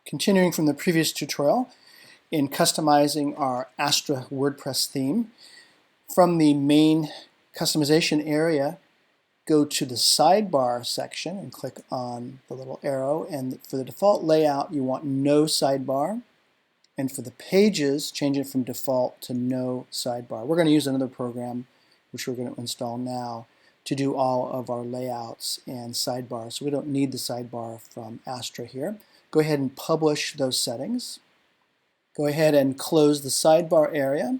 Continuing from the previous tutorial in customizing our Astra WordPress theme, from the main customization area, go to the sidebar section and click on the little arrow, and for the default layout you want no sidebar, and for the pages change it from default to no sidebar. We're going to use another program which we're going to install now to do all of our layouts and sidebars, so we don't need the sidebar from Astra here. Go ahead and publish those settings. Go ahead and close the sidebar area,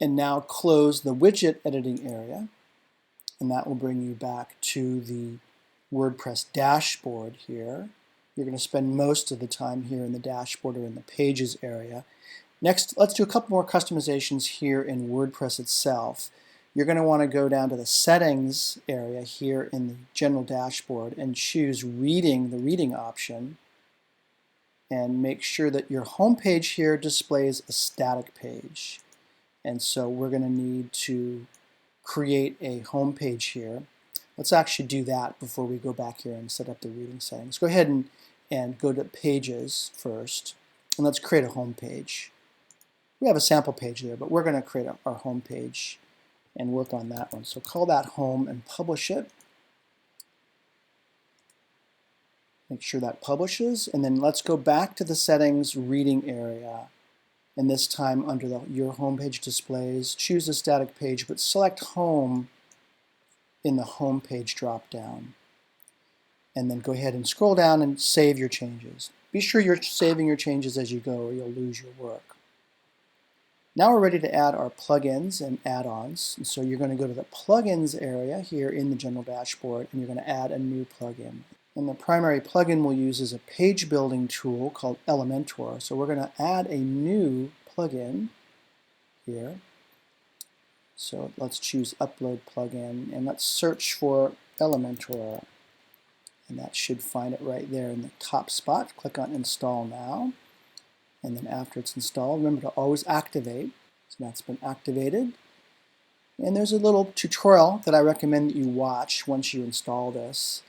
and now close the widget editing area, and that will bring you back to the WordPress dashboard here. You're going to spend most of the time here in the dashboard or in the pages area. Next, let's do a couple more customizations here in WordPress itself. You're going to want to go down to the settings area here in the general dashboard and choose reading, the reading option, and make sure that your home page here displays a static page. And so we're going to need to create a home page here. Let's actually do that before we go back here and set up the reading settings. Go ahead and go to pages first, and let's create a home page. We have a sample page there, but we're going to create our home page and work on that one. So call that home and publish it. Make sure that publishes, and then let's go back to the settings reading area, and this time under your home page displays, choose the static page, but select home in the home page drop down, and then go ahead and scroll down and save your changes. Be sure you're saving your changes as you go or you'll lose your work. Now we're ready to add our plugins and add-ons, and so you're going to go to the plugins area here in the general dashboard, and you're going to add a new plugin. And the primary plugin we'll use is a page building tool called Elementor. So we're going to add a new plugin here. So let's choose Upload Plugin, and let's search for Elementor. And that should find it right there in the top spot. Click on Install Now. And then after it's installed, remember to always activate. So that's been activated. And there's a little tutorial that I recommend that you watch once you install this.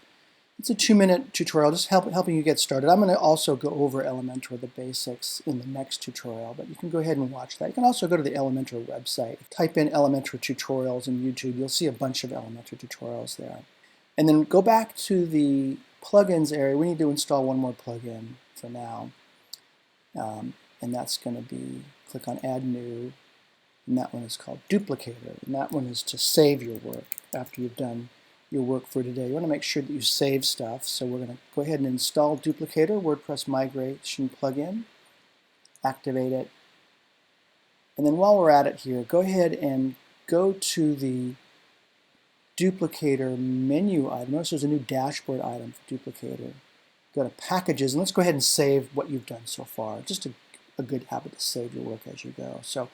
It's a 2-minute tutorial just helping you get started. I'm going to also go over Elementor, the basics, in the next tutorial, but you can go ahead and watch that. You can also go to the Elementor website. Type in Elementor tutorials in YouTube. You'll see a bunch of Elementor tutorials there. And then go back to the plugins area. We need to install one more plugin for now. And that's going to be, click on Add New, and that one is called Duplicator. And that one is to save your work after you've done your work for today. You want to make sure that you save stuff, so we're going to go ahead and install Duplicator, WordPress migration plugin, activate it, and then while we're at it here, go ahead and go to the Duplicator menu item. Notice there's a new dashboard item for Duplicator. Go to Packages, and let's go ahead and save what you've done so far. Just a good habit to save your work as you go. So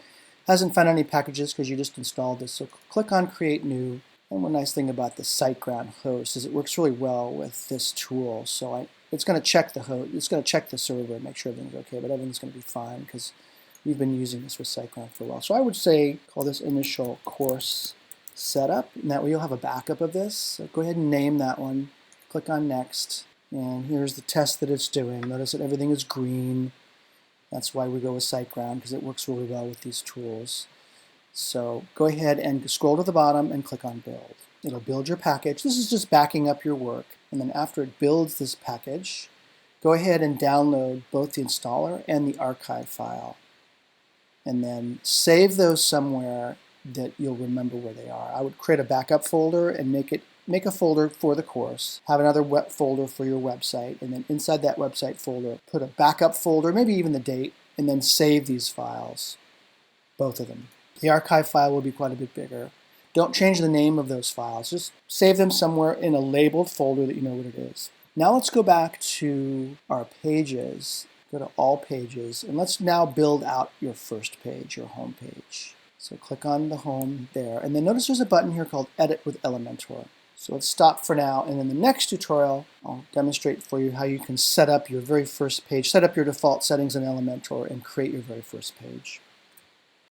hasn't found any packages because you just installed this, so click on Create New. And one nice thing about the SiteGround host is it works really well with this tool. So it's going to check the host, it's going to check the server and make sure everything's okay, but everything's going to be fine because we've been using this with SiteGround for a while. So I would say call this initial course setup, and that way you'll have a backup of this. So go ahead and name that one, click on Next, and here's the test that it's doing. Notice that everything is green. That's why we go with SiteGround, because it works really well with these tools. So go ahead and scroll to the bottom and click on Build. It'll build your package. This is just backing up your work. And then after it builds this package, go ahead and download both the installer and the archive file. And then save those somewhere that you'll remember where they are. I would create a backup folder and make a folder for the course. Have another web folder for your website. And then inside that website folder, put a backup folder, maybe even the date, and then save these files, both of them. The archive file will be quite a bit bigger. Don't change the name of those files. Just save them somewhere in a labeled folder that you know what it is. Now let's go back to our pages. Go to All Pages, and let's now build out your first page, your home page. So click on the home there, and then notice there's a button here called Edit with Elementor. So let's stop for now, and in the next tutorial, I'll demonstrate for you how you can set up your very first page, set up your default settings in Elementor, and create your very first page.